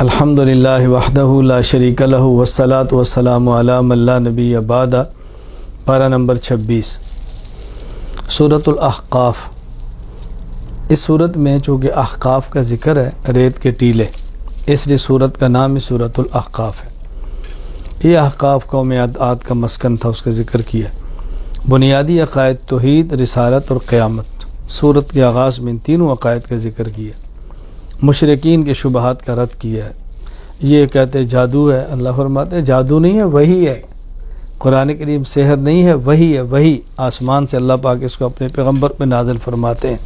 الحمدللہ وحدہ لا شریک لہ والصلاۃ والسلام علی من لا نبی بعدہ۔ پارہ نمبر 26 سورۃ الاحقاف۔ اس صورت میں چونکہ احقاف کا ذکر ہے، ریت کے ٹیلے، اس لیے صورت کا نام ہی سورۃ الاحقاف ہے۔ یہ احقاف قوم عاد کا مسکن تھا، اس کا ذکر کیا۔ بنیادی عقائد توحید، رسالت اور قیامت۔ صورت کے آغاز میں ان تینوں عقائد کا ذکر کیا۔ مشرکین کے شبہات کا رد کیا ہے۔ یہ کہتے جادو ہے، اللہ فرماتے ہیں جادو نہیں ہے، وحی ہے۔ قرآن کریم سحر نہیں ہے، وحی ہے، وحی آسمان سے اللہ پاک اس کو اپنے پیغمبر پہ نازل فرماتے ہیں۔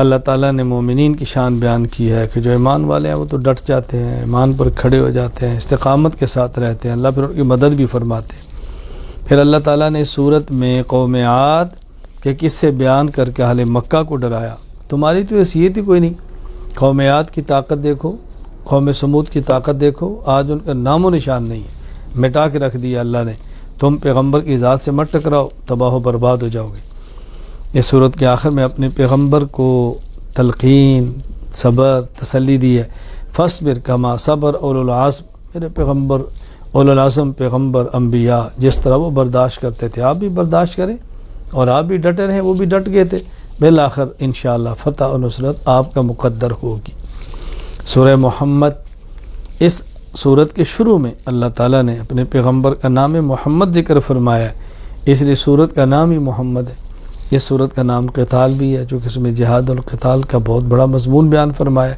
اللہ تعالیٰ نے مومنین کی شان بیان کی ہے کہ جو ایمان والے ہیں وہ تو ڈٹ جاتے ہیں، ایمان پر کھڑے ہو جاتے ہیں، استقامت کے ساتھ رہتے ہیں، اللہ پھر ان کی مدد بھی فرماتے ہیں۔ پھر اللہ تعالیٰ نے اس صورت میں قوم عاد کے قصے بیان کر کے اہل مکہ کو ڈرایا، تمہاری تو حیثیت ہی کوئی نہیں۔ قوم عاد کی طاقت دیکھو، قوم سمود کی طاقت دیکھو، آج ان کا نام و نشان نہیں ہے، مٹا کے رکھ دیا اللہ نے۔ تم پیغمبر کی ذات سے مت ٹکراؤ، تباہ و برباد ہو جاؤ گے۔ اس صورت کے آخر میں اپنے پیغمبر کو تلقین، صبر، تسلی دی ہے۔ فاصبر کما صبر اولو العزم، میرے پیغمبر اولو العزم پیغمبر انبیاء جس طرح وہ برداشت کرتے تھے آپ بھی برداشت کریں، اور آپ بھی ڈٹے رہیں، وہ بھی ڈٹ گئے تھے۔ بالآخر انشاءاللہ فتح و نصرت آپ کا مقدر ہوگی۔ سورہ محمد، اس سورت کے شروع میں اللہ تعالیٰ نے اپنے پیغمبر کا نام محمد ذکر فرمایا ہے، اس لیے سورت کا نام ہی محمد ہے۔ اس سورت کا نام قتال بھی ہے، چونکہ اس میں جہاد القتال کا بہت بڑا مضمون بیان فرمایا ہے۔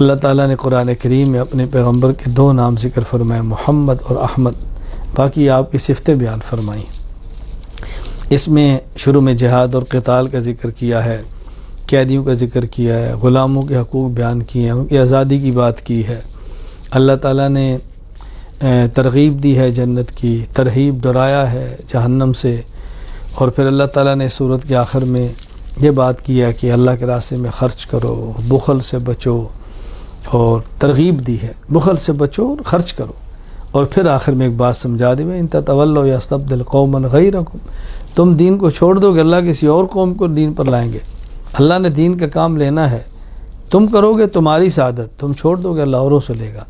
اللہ تعالیٰ نے قرآن کریم میں اپنے پیغمبر کے دو نام ذکر فرمائے، محمد اور احمد، باقی آپ کی صفتیں بیان فرمائیں۔ اس میں شروع میں جہاد اور قتال کا ذکر کیا ہے، قیدیوں کا ذکر کیا ہے، غلاموں کے حقوق بیان کیے ہیں، ان کی آزادی کی بات کی ہے۔ اللہ تعالیٰ نے ترغیب دی ہے جنت کی، ترہیب ڈرایا ہے جہنم سے، اور پھر اللہ تعالیٰ نے صورت کے آخر میں یہ بات کیا کہ اللہ کے راستے میں خرچ کرو، بخل سے بچو، اور ترغیب دی ہے بخل سے بچو اور خرچ کرو۔ اور پھر آخر میں ایک بات سمجھا دی، ان تتولوا یستبدل قوما غیرکم، تم دین کو چھوڑ دو گے، اللہ کسی اور قوم کو دین پر لائیں گے۔ اللہ نے دین کا کام لینا ہے، تم کرو گے تمہاری سعادت، تم چھوڑ دو گے اللہ اوروں سے لے گا۔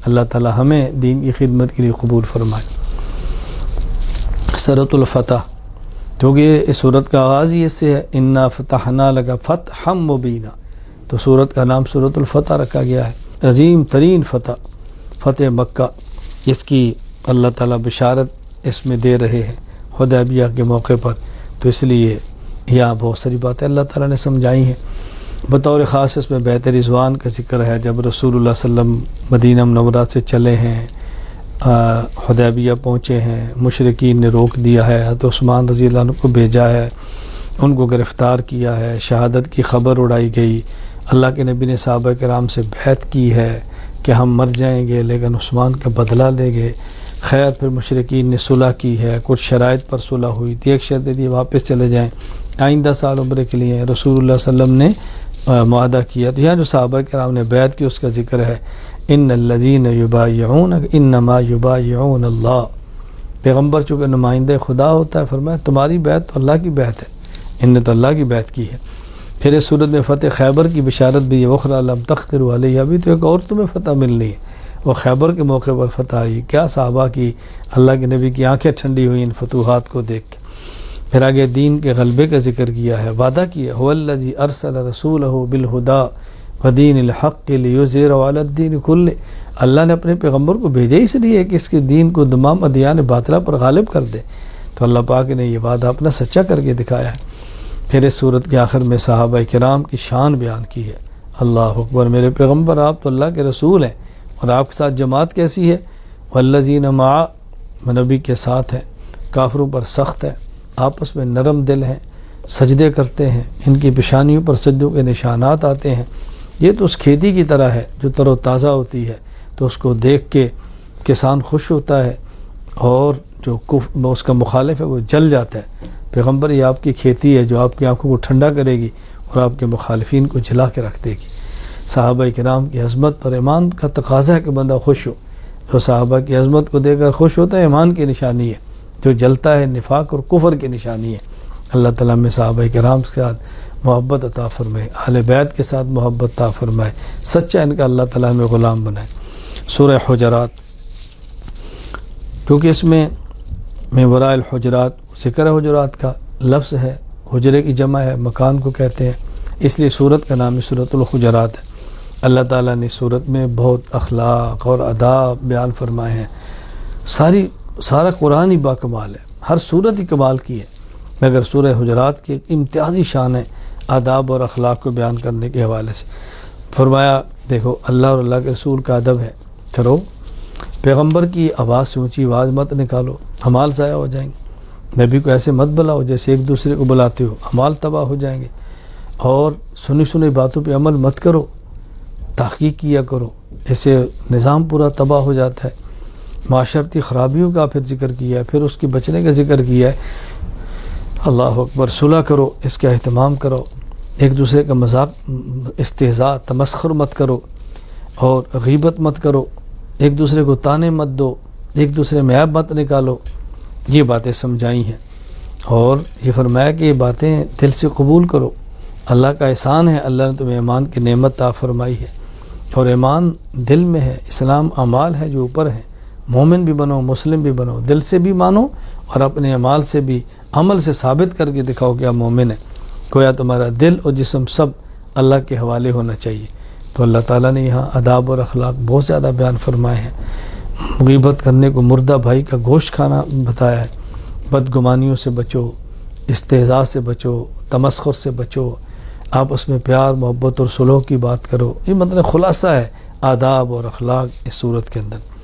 اللہ تعالی ہمیں دین کی خدمت کے لیے قبول فرمائے۔ سورۃ الفتح، کیونکہ اس سورت کا آغاز ہی اس سے ہے، انا فتحنا لک فتحا مبینا، تو سورت کا نام سورۃ الفتح رکھا گیا ہے۔ عظیم ترین فتح، فتح مکہ، جس کی اللہ تعالیٰ بشارت اس میں دے رہے ہیں حدیبیہ کے موقع پر، تو اس لیے یہاں بہت ساری باتیں اللہ تعالیٰ نے سمجھائی ہیں۔ بطور خاص اس میں بیت رضوان کا ذکر ہے، جب رسول اللہ صلی اللہ علیہ وسلم مدینہ منورہ سے چلے ہیں، حدیبیہ پہنچے ہیں، مشرکین نے روک دیا ہے، حضرت عثمان رضی اللہ عنہ کو بھیجا ہے، ان کو گرفتار کیا ہے، شہادت کی خبر اڑائی گئی۔ اللہ کے نبی نے صحابہ کرام سے بیعت کی ہے کہ ہم مر جائیں گے لیکن عثمان کا بدلہ لیں گے۔ خیر پھر مشرکین نے صلح کی ہے، کچھ شرائط پر صلح ہوئی تھی، ایک شرط دی واپس چلے جائیں، آئندہ سال عمرے کے لیے رسول اللہ صلی اللہ علیہ وسلم نے معاہدہ کیا۔ تو یہاں جو صحابہ کرام نے بیعت کی اس کا ذکر ہے، ان الذین یبایعونک انما یبایعون اللہ، پیغمبر چونکہ نمائندہ خدا ہوتا ہے، فرمایا تمہاری بیعت تو اللہ کی بیعت ہے، ان نے تو اللہ کی بیعت کی ہے۔ پھر اس صورت میں فتح خیبر کی بشارت بھی ہے، وخری لم تقدروا علیہ، ابھی تو ایک اور تمہیں فتح ملنی ہے، وہ خیبر کے موقع پر فتح آئی۔ کیا صحابہ کی، اللہ کے نبی کی آنکھیں ٹھنڈی ہوئی ان فتوحات کو دیکھ کے۔ پھر آگے دین کے غلبے کا ذکر کیا ہے، وعدہ کیا، هو الذی ارسل رسولہ بالہدی ودین الحق لیظہرہ علی الدین کلہ، اللہ نے اپنے پیغمبر کو بھیجا اس لیے کہ اس کے دین کو تمام ادیان باطلہ پر غالب کر دے، تو اللہ پاک نے یہ وعدہ اپنا سچا کر کے دکھایا ہے۔ پھر اس صورت کے آخر میں صحابہ کرام کی شان بیان کی ہے۔ اللہ اکبر، میرے پیغمبر آپ تو اللہ کے رسول ہیں، اور آپ کے ساتھ جماعت کیسی ہے، والذین معہ، نبی کے ساتھ ہیں، کافروں پر سخت ہے، آپس میں نرم دل ہیں، سجدے کرتے ہیں، ان کی پیشانیوں پر سجدوں کے نشانات آتے ہیں۔ یہ تو اس کھیتی کی طرح ہے جو تر و تازہ ہوتی ہے، تو اس کو دیکھ کے کسان خوش ہوتا ہے، اور جو اس کا مخالف ہے وہ جل جاتا ہے۔ پیغمبر یہ آپ کی کھیتی ہے جو آپ کی آنکھوں کو ٹھنڈا کرے گی اور آپ کے مخالفین کو جلا کے رکھ دے گی۔ صحابہ کرام کی عظمت اور ایمان کا تقاضا ہے کہ بندہ خوش ہو، جو صحابہ کی عظمت کو دیکھ کر خوش ہوتا ہے ایمان کی نشانی ہے، جو جلتا ہے نفاق اور کفر کی نشانی ہے۔ اللہ تعالیٰ میں صحابہ کرام کے ساتھ محبت عطا فرمائے، اہل بیت کے ساتھ محبت عطا فرمائے، سچا ان کا اللہ تعالیٰ ہمیں غلام بنائے۔ سورہ حجرات، کیونکہ اس میں وراء الحجرات ذکر حجرات کا لفظ ہے، حجرے کی جمع ہے، مکان کو کہتے ہیں، اس لیے سورت کا نام سورۃ الحجرات ہے۔ اللہ تعالیٰ نے سورت میں بہت اخلاق اور آداب بیان فرمائے ہیں۔ سارا قرآن ہی باکمال ہے، ہر سورت ہی کمال کی ہے، مگر سورہ حجرات کی ایک امتیازی شان ہے آداب اور اخلاق کو بیان کرنے کے حوالے سے۔ فرمایا دیکھو اللہ اور اللہ کے رسول کا ادب ہے، کرو، پیغمبر کی آواز سے اونچی آواز مت نکالو، اعمال ضائع ہو جائیں گے، نبی کو ایسے مت بلاؤ جیسے ایک دوسرے کو بلاتے ہو، اعمال تباہ ہو جائیں گے، اور سنی باتوں پہ عمل مت کرو، تحقیق کیا کرو، ایسے نظام پورا تباہ ہو جاتا ہے۔ معاشرتی خرابیوں کا پھر ذکر کیا ہے، پھر اس کے بچنے کا ذکر کیا ہے۔ اللہ اکبر، صلح کرو، اس کا اہتمام کرو، ایک دوسرے کا مذاق استہزاء تمسخر مت کرو، اور غیبت مت کرو، ایک دوسرے کو تانے مت دو، ایک دوسرے میں عیب مت نکالو، یہ باتیں سمجھائی ہیں۔ اور یہ فرمایا کہ یہ باتیں دل سے قبول کرو، اللہ کا احسان ہے، اللہ نے تمہیں ایمان کی نعمت عطا فرمائی ہے، اور ایمان دل میں ہے، اسلام اعمال ہے جو اوپر ہے۔ مومن بھی بنو، مسلم بھی بنو، دل سے بھی مانو اور اپنے اعمال سے بھی، عمل سے ثابت کر کے دکھاؤ کہ آپ مومن ہیں۔ گویا تمہارا دل اور جسم سب اللہ کے حوالے ہونا چاہیے۔ تو اللہ تعالیٰ نے یہاں آداب اور اخلاق بہت زیادہ بیان فرمائے ہیں۔ غیبت کرنے کو مردہ بھائی کا گوشت کھانا بتایا ہے، بدگمانیوں سے بچو، استہزاء سے بچو، تمسخر سے بچو، آپس میں پیار محبت اور صلح کی بات کرو۔ یہ مطلب خلاصہ ہے آداب اور اخلاق اس صورت کے اندر۔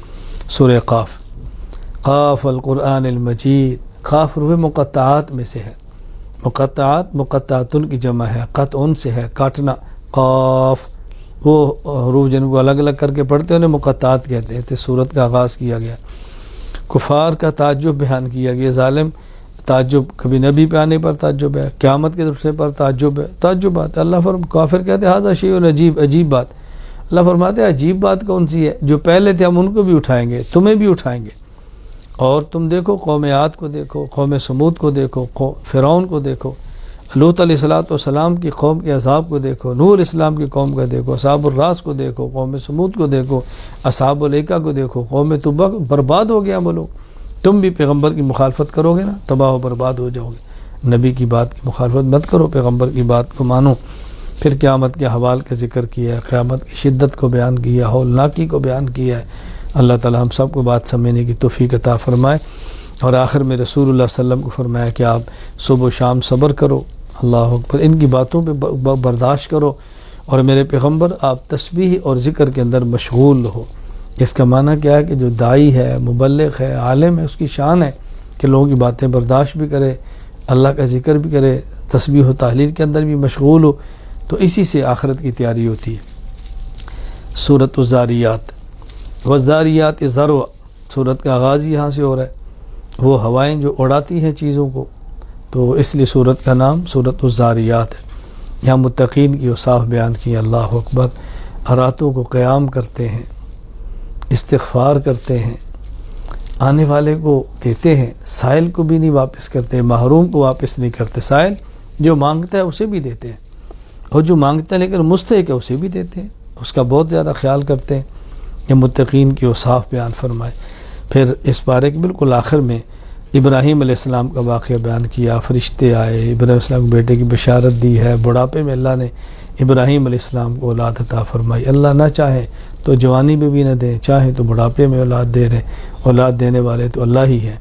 سورہ قاف، قاف القرآن المجید، قاف روح مقطعات میں سے ہے، مقطعات مقطعاتن کی جمع ہے، قطعن سے ہے کاٹنا، قاف وہ حروف جن کو الگ الگ کر کے پڑھتے ہیں انہیں مقطعات کہتے ہیں۔ سورت کا آغاز کیا گیا، کفار کا تعجب بیان کیا گیا، ظالم تعجب، کبھی نبی پہ آنے پر تعجب ہے، قیامت کے درسے پر تعجب ہے، تعجبات۔ اللہ کافر کہتے ہیں ھذا شیء عجیب، عجیب بات۔ اللہ فرماتے ہیں عجیب بات کون سی ہے؟ جو پہلے تھے ہم ان کو بھی اٹھائیں گے، تمہیں بھی اٹھائیں گے۔ اور تم دیکھو قوم عاد کو دیکھو، قوم سمود کو دیکھو، فرعون کو دیکھو، لوط علیہ السلام کی قوم کے عذاب کو دیکھو، نوح علیہ السلام کی قوم کو دیکھو، اصحاب الراس کو دیکھو، قوم سمود کو دیکھو، اصحاب الایکہ کو دیکھو، قوم تبع، برباد ہو گیا وہ لوگ۔ تم بھی پیغمبر کی مخالفت کرو گے نا، تباہ و برباد ہو جاؤ گے۔ نبی کی بات کی مخالفت مت کرو، پیغمبر کی بات کو مانو۔ پھر قیامت کے حوال کا ذکر کیا ہے، قیامت کی شدت کو بیان کیا، ہولناکی کو بیان کیا ہے۔ اللہ تعالی ہم سب کو بات سمجھنے کی توفیق عطا فرمائے۔ اور آخر میں رسول اللہ صلی اللہ علیہ وسلم کو فرمایا کہ آپ صبح و شام صبر کرو، اللہ اکبر، ان کی باتوں پہ برداشت کرو، اور میرے پیغمبر آپ تسبیح اور ذکر کے اندر مشغول ہو۔ اس کا معنی کیا ہے کہ جو داعی ہے، مبلغ ہے، عالم ہے، اس کی شان ہے کہ لوگوں کی باتیں برداشت بھی کرے، اللہ کا ذکر بھی کرے، تسبیح و تحلیل کے اندر بھی مشغول ہو۔ تو اسی سے آخرت کی تیاری ہوتی ہے۔ سورۃ الزاریات، والزاریات ذروا، سورت کا آغاز یہاں سے ہو رہا ہے، وہ ہوائیں جو اڑاتی ہیں چیزوں کو، تو اس لیے سورت کا نام سورۃ الزاریات ہے۔ یہاں متقین کی اوصاف بیان کی، اللہ اکبر، راتوں کو قیام کرتے ہیں، استغفار کرتے ہیں، آنے والے کو دیتے ہیں، سائل کو بھی نہیں واپس کرتے، محروم کو واپس نہیں کرتے، سائل جو مانگتا ہے اسے بھی دیتے ہیں، اور جو مانگتا ہے لیکن مستحق ہے اسے بھی دیتے ہیں، اس کا بہت زیادہ خیال کرتے ہیں۔ یہ متقین کی اوصاف بیان فرمائے۔ پھر اس پارے کے بالکل آخر میں ابراہیم علیہ السلام کا واقعہ بیان کیا، فرشتے آئے، ابراہیم علیہ السلام کے بیٹے کی بشارت دی ہے، بڑھاپے میں اللہ نے ابراہیم علیہ السلام کو اولاد عطا فرمائی۔ اللہ نہ چاہے تو جوانی میں بھی نہ دے، چاہے تو بڑھاپے میں اولاد دے رہے، اولاد دینے والے تو اللہ ہی ہیں۔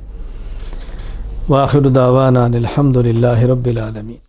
وآخر دعوانا الحمد للہ رب العالمین۔